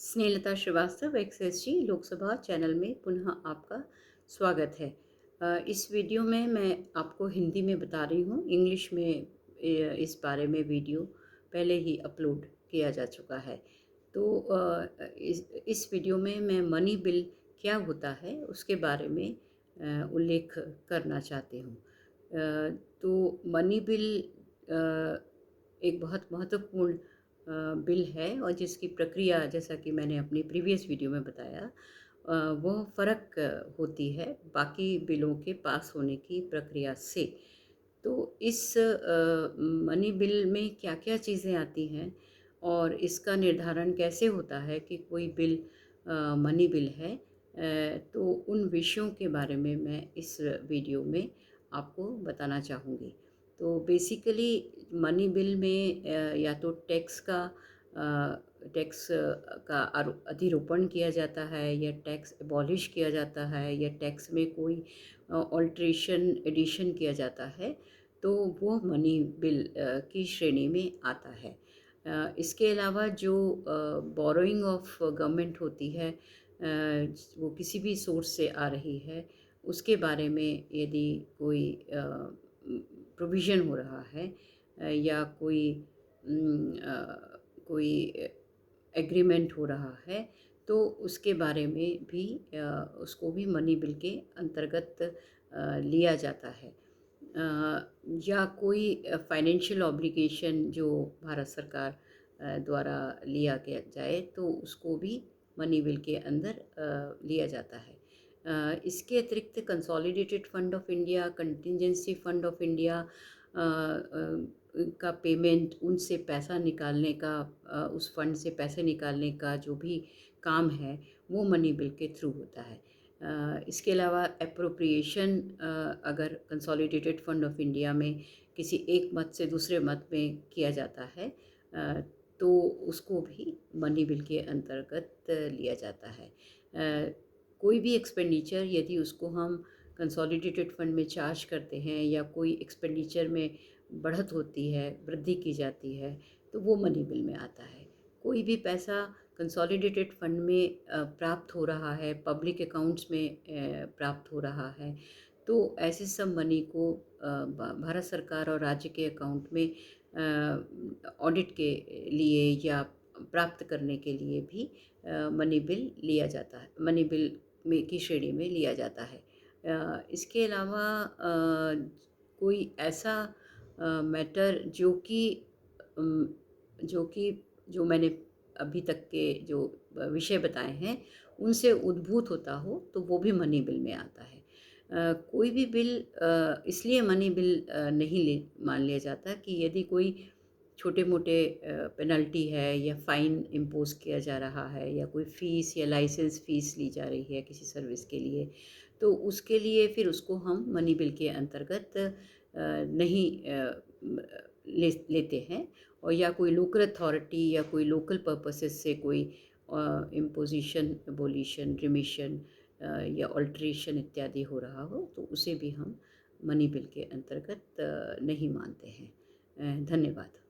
Snehlata Srivastava एक्सएसजी Lok Sabha channel में पुनः आपका स्वागत है। इस वीडियो में मैं आपको हिंदी में बता रही हूँ। इंग्लिश में इस बारे में वीडियो पहले ही अपलोड किया जा चुका है। तो इस वीडियो में मैं मनी बिल क्या होता है उसके बारे में उल्लेख करना चाहती हूँ। तो मनी बिल एक बहुत महत्वपूर्ण बिल है और जिसकी प्रक्रिया, जैसा कि मैंने अपनी प्रीवियस वीडियो में बताया, वो फ़र्क होती है बाकी बिलों के पास होने की प्रक्रिया से। तो इस मनी बिल में क्या-क्या चीज़ें आती हैं और इसका निर्धारण कैसे होता है कि कोई बिल मनी बिल है, तो उन विषयों के बारे में मैं इस वीडियो में आपको बताना चाहूँगी। तो बेसिकली मनी बिल में या तो टैक्स का अधिरोपण किया जाता है, या टैक्स एबॉलिश किया जाता है, या टैक्स में कोई ऑल्ट्रेशन एडिशन किया जाता है, तो वो मनी बिल की श्रेणी में आता है। इसके अलावा जो बोरोइंग ऑफ गवर्नमेंट होती है, वो किसी भी सोर्स से आ रही है, उसके बारे में यदि कोई प्रोविज़न हो रहा है, या कोई एग्रीमेंट हो रहा है, तो उसके बारे में भी उसको भी मनी बिल के अंतर्गत लिया जाता है। या कोई फाइनेंशियल ऑब्लिगेशन जो भारत सरकार द्वारा लिया गया जाए, तो उसको भी मनी बिल के अंदर लिया जाता है। इसके अतिरिक्त consolidated fund of India, contingency fund of India का पेमेंट, उनसे पैसा निकालने का, उस फंड से पैसे निकालने का जो भी काम है, वो मनी बिल के थ्रू होता है। इसके अलावा एप्रोप्रिएशन, अगर कंसोलिडेटेड फंड ऑफ इंडिया में किसी एक मद से दूसरे मद में किया जाता है, तो उसको भी मनी बिल के अंतर्गत लिया जाता है। कोई भी एक्सपेंडिचर यदि उसको हम कंसोलिडेटेड फंड में चार्ज करते हैं, या कोई एक्सपेंडिचर में बढ़त होती है, वृद्धि की जाती है, तो वो मनी बिल में आता है। कोई भी पैसा कंसोलिडेटेड फंड में प्राप्त हो रहा है, पब्लिक अकाउंट्स में प्राप्त हो रहा है, तो ऐसे सब मनी को भारत सरकार और राज्य के अकाउंट में ऑडिट के लिए या प्राप्त करने के लिए भी मनी बिल लिया जाता है, मनी बिल में की श्रेणी में लिया जाता है। इसके अलावा कोई ऐसा मैटर अम, जो मैंने अभी तक के जो विषय बताए हैं, उनसे उद्भूत होता हो, तो वो भी मनी बिल में आता है। कोई भी बिल इसलिए मनी बिल नहीं मान लिया जाता कि यदि कोई छोटे-मोटे पेनल्टी है या फ़ाइन इम्पोज़ किया जा रहा है, या कोई फ़ीस या लाइसेंस फ़ीस ली जा रही है किसी सर्विस के लिए, तो उसके लिए फिर उसको हम मनी बिल के अंतर्गत नहीं लेते हैं। और या कोई लोकल अथॉरिटी या कोई लोकल पर्पसेस से कोई इम्पोज़िशन, एबॉलिशन, रिमिशन या अल्टरेशन इत्यादि हो रहा हो, तो उसे भी हम मनी बिल के अंतर्गत नहीं मानते हैं। धन्यवाद।